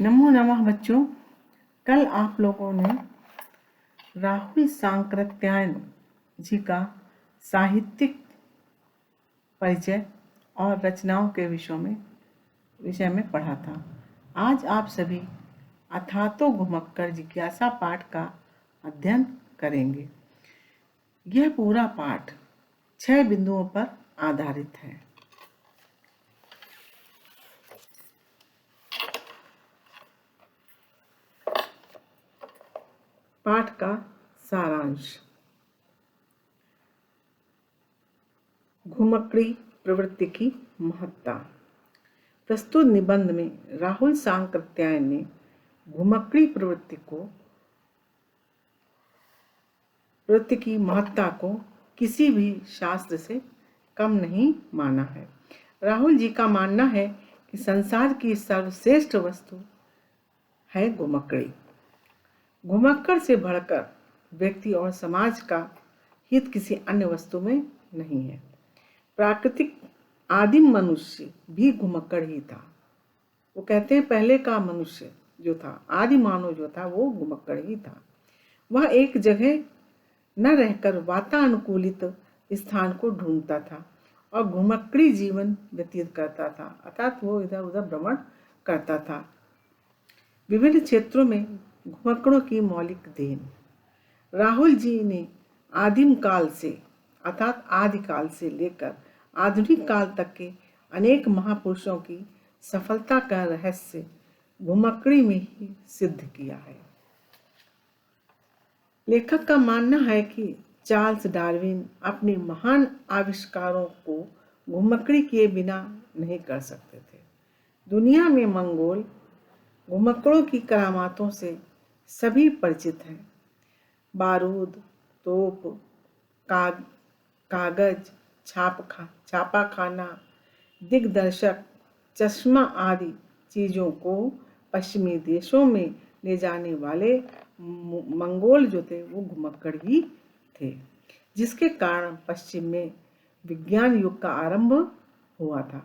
नमो नमः बच्चों। कल आप लोगों ने राहुल सांकृत्यायन जी का साहित्यिक परिचय और रचनाओं के विषय में पढ़ा था। आज आप सभी अथातो घुमक्कड़ जिज्ञासा पाठ का अध्ययन करेंगे। यह पूरा पाठ 6 बिंदुओं पर आधारित है। पाठ का सारांश। घुमक्कड़ी प्रवृत्ति की महत्ता। प्रस्तुत निबंध में राहुल सांकृत्यायन ने घुमक्कड़ी प्रवृत्ति की महत्ता को किसी भी शास्त्र से कम नहीं माना है। राहुल जी का मानना है कि संसार की सर्वश्रेष्ठ वस्तु है घुमक्कड़ी। घुमक्कड़ से बढ़कर व्यक्ति और समाज का हित किसी अन्य वस्तु में नहीं है। प्राकृतिक आदिम मनुष्य भी घुमक्कड़ ही था। वो कहते हैं पहले का मनुष्य जो था, आदि मानव जो था, वो घुमक्कड़ ही था। वह एक जगह न रहकर वातानुकूलित स्थान को ढूंढता था और घुमक्कड़ी जीवन व्यतीत करता था, अर्थात वो इधर उधर भ्रमण करता था। विभिन्न क्षेत्रों में घुमक्कड़ों की मौलिक देन। राहुल जी ने आदिम काल से अर्थात आदिकाल से लेकर आधुनिक काल तक के अनेक महापुरुषों की सफलता का रहस्य घुमक्कड़ी में ही सिद्ध किया है। लेखक का मानना है कि चार्ल्स डार्विन अपने महान आविष्कारों को घुमक्कड़ी किए बिना नहीं कर सकते थे। दुनिया में मंगोल घुमक्कड़ों की करामातों से सभी परिचित हैं। बारूद, तोप, कागज, छापाखाना, दिग्दर्शक, चश्मा आदि चीज़ों को पश्चिमी देशों में ले जाने वाले मंगोल जो थे वो घुमक्कड़ ही थे, जिसके कारण पश्चिम में विज्ञान युग का आरंभ हुआ था।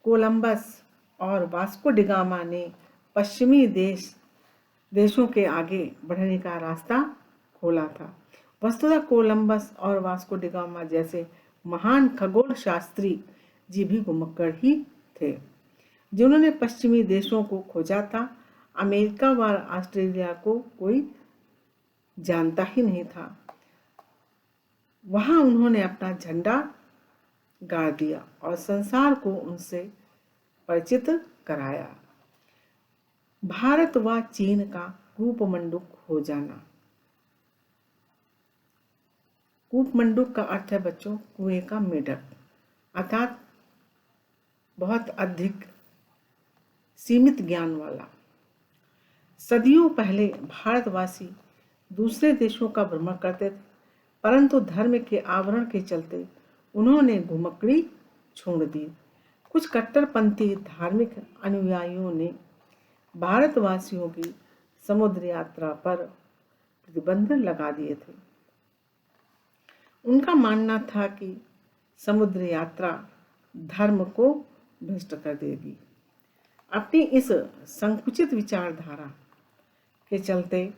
कोलंबस और वास्को डी गामा ने पश्चिमी देशों के आगे बढ़ने का रास्ता खोला था। वस्तुतः कोलंबस और वास्को डी गामा जैसे महान खगोल शास्त्री जी भी घुमक्कड़ ही थे, जिन्होंने पश्चिमी देशों को खोजा था। अमेरिका व ऑस्ट्रेलिया को कोई जानता ही नहीं था। वहां उन्होंने अपना झंडा गाड़ दिया और संसार को उनसे परिचित कराया। भारत व चीन का कूपमंडूक हो जाना। कूपमंडूक का अर्थ है बच्चों कुएं का मेढक, अर्थात बहुत अधिक सीमित ज्ञान वाला। सदियों पहले भारतवासी दूसरे देशों का भ्रमण करते थे, परंतु धर्म के आवरण के चलते उन्होंने घुमक्कड़ी छोड़ दी। कुछ कट्टरपंथी धार्मिक अनुयायियों ने भारतवासियों की समुद्र यात्रा पर प्रतिबंध लगा दिए थे। उनका मानना था कि समुद्र यात्रा धर्म को भ्रष्ट कर देगी। अपनी इस संकुचित विचारधारा के चलते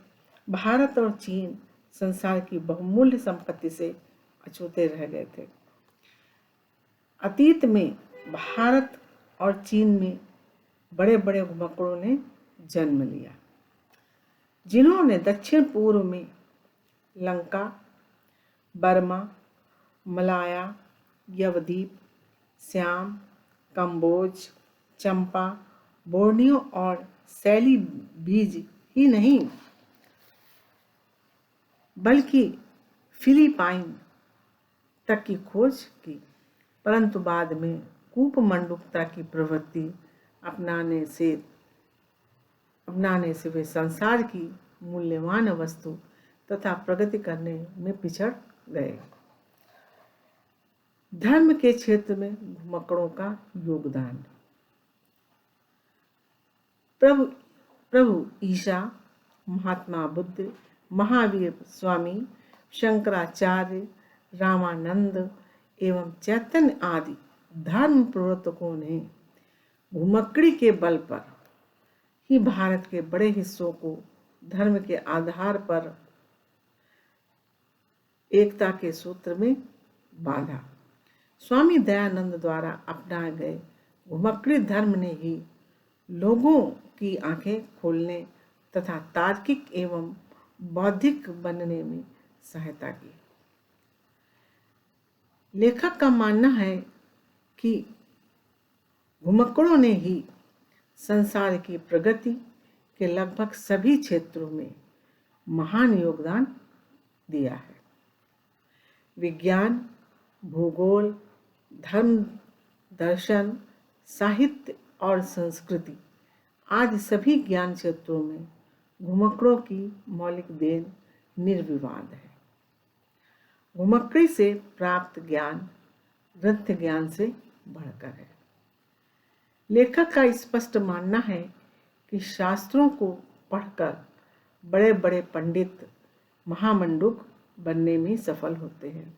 भारत और चीन संसार की बहुमूल्य संपत्ति से अछूते रह गए थे। अतीत में भारत और चीन में बड़े बड़े घुमक्कड़ों ने जन्म लिया, जिन्होंने दक्षिण पूर्व में लंका, बर्मा, मलाया, यवद्वीप, श्याम, कंबोज, चंपा, बोर्नियो और सैली बीज ही नहीं बल्कि फिलीपाइन तक की खोज की, परंतु बाद में कूपमंडूकता की प्रवृत्ति अपनाने से वे संसार की मूल्यवान वस्तु तथा प्रगति करने में पिछड़ गए। धर्म के क्षेत्र में घुमक्कड़ों का योगदान। प्रभु ईसा, महात्मा बुद्ध, महावीर स्वामी, शंकराचार्य, रामानंद एवं चैतन्य आदि धर्म प्रवर्तकों ने घुमक्कड़ी के बल पर ही भारत के बड़े हिस्सों को धर्म के आधार पर एकता के सूत्र में बांधा। स्वामी दयानंद द्वारा अपनाए गए घुमक्कड़ी धर्म ने ही लोगों की आंखें खोलने तथा तार्किक एवं बौद्धिक बनने में सहायता की। लेखक का मानना है कि घुमक्कड़ों ने ही संसार की प्रगति के लगभग सभी क्षेत्रों में महान योगदान दिया है। विज्ञान, भूगोल, धर्म, दर्शन, साहित्य और संस्कृति आदि सभी ज्ञान क्षेत्रों में घुमक्कड़ों की मौलिक देन निर्विवाद है। घुमक्कड़ी से प्राप्त ज्ञान ग्रंथ ज्ञान से बढ़कर है। लेखक का स्पष्ट मानना है कि शास्त्रों को पढ़कर बड़े बड़े पंडित महामंडूक बनने में सफल होते हैं।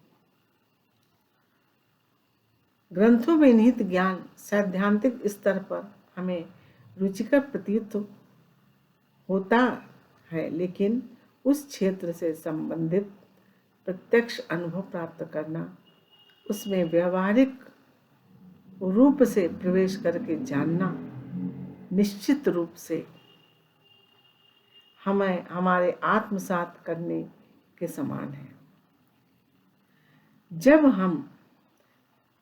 ग्रंथों में निहित ज्ञान सैद्धांतिक स्तर पर हमें रुचिकर प्रतीत होता है, लेकिन उस क्षेत्र से संबंधित प्रत्यक्ष अनुभव प्राप्त करना, उसमें व्यवहारिक रूप से प्रवेश करके जानना निश्चित रूप से हमें हमारे आत्मसात करने के समान है। जब हम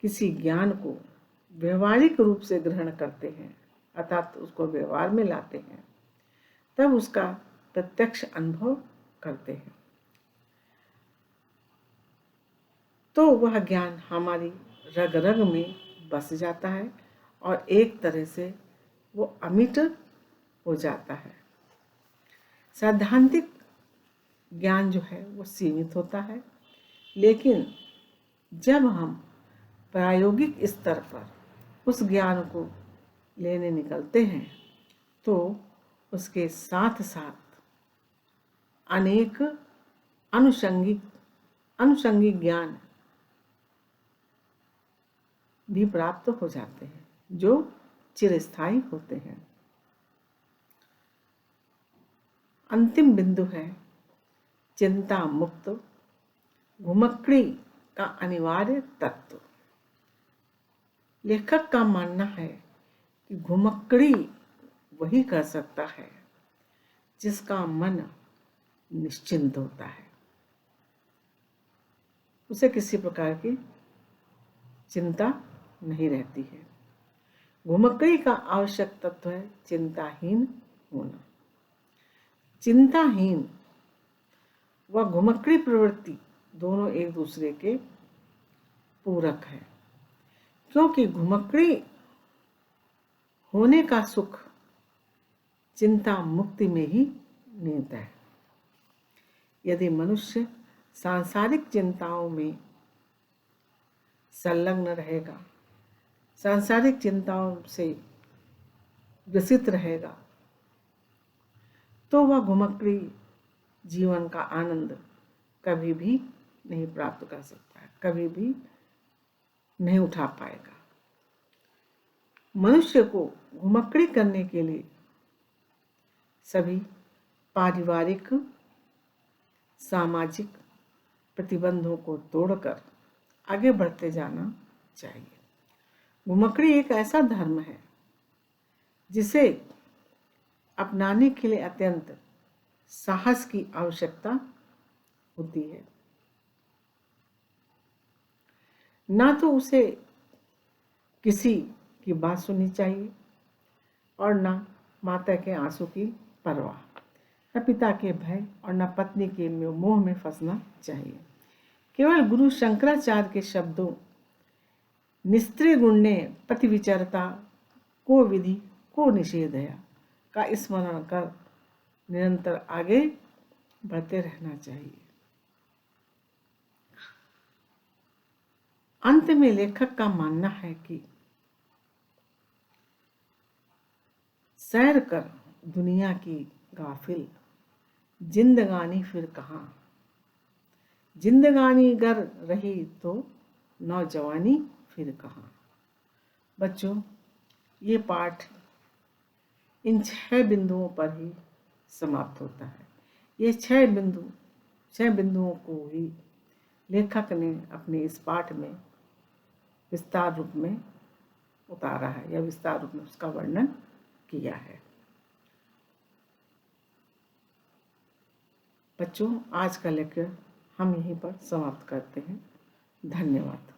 किसी ज्ञान को व्यवहारिक रूप से ग्रहण करते हैं अर्थात उसको व्यवहार में लाते हैं, तब उसका प्रत्यक्ष अनुभव करते हैं, तो वह ज्ञान हमारी रग रग में बस जाता है और एक तरह से वो अमिट हो जाता है। सैद्धांतिक ज्ञान जो है वो सीमित होता है, लेकिन जब हम प्रायोगिक स्तर पर उस ज्ञान को लेने निकलते हैं तो उसके साथ साथ अनेक अनुषंगिक ज्ञान भी प्राप्त हो जाते हैं जो चिरस्थायी होते हैं। अंतिम बिंदु है चिंता मुक्त घुमक्कड़ी का अनिवार्य तत्व। लेखक का मानना है कि घुमक्कड़ी वही कर सकता है जिसका मन निश्चिंत होता है, उसे किसी प्रकार की चिंता नहीं रहती है। घुमक्कड़ी का आवश्यक तत्व है चिंताहीन होना। चिंताहीन व घुमक्कड़ी प्रवृत्ति दोनों एक दूसरे के पूरक है, क्योंकि घुमक्कड़ी होने का सुख चिंता मुक्ति में ही निहित है। यदि मनुष्य सांसारिक चिंताओं में संलग्न रहेगा, सांसारिक चिंताओं से ग्रसित रहेगा, तो वह घुमक्कड़ी जीवन का आनंद कभी भी नहीं प्राप्त कर सकता है, कभी भी नहीं उठा पाएगा। मनुष्य को घुमक्कड़ी करने के लिए सभी पारिवारिक सामाजिक प्रतिबंधों को तोड़कर आगे बढ़ते जाना चाहिए। घुमक्कड़ी एक ऐसा धर्म है जिसे अपनाने के लिए अत्यंत साहस की आवश्यकता होती है। ना तो उसे किसी की बात सुननी चाहिए और ना माता के आंसू की परवाह, न पिता के भय और न पत्नी के मोह में फंसना चाहिए। केवल गुरु शंकराचार्य के शब्दों निस्त्रीय गुण्ये पति विचरता को विधि को निषेधया का स्मरण कर निरंतर आगे बढ़ते रहना चाहिए। अंत में लेखक का मानना है कि सैर कर दुनिया की गाफिल, जिंदगानी फिर कहाँ, जिंदगानी गर रही तो नौजवानी फिर कहाँ। बच्चों, ये पाठ इन 6 बिंदुओं पर ही समाप्त होता है। ये 6 बिंदुओं को ही लेखक ने अपने इस पाठ में विस्तार रूप में उतारा है या विस्तार रूप में उसका वर्णन किया है। बच्चों, आज का लेक्चर हम यहीं पर समाप्त करते हैं। धन्यवाद।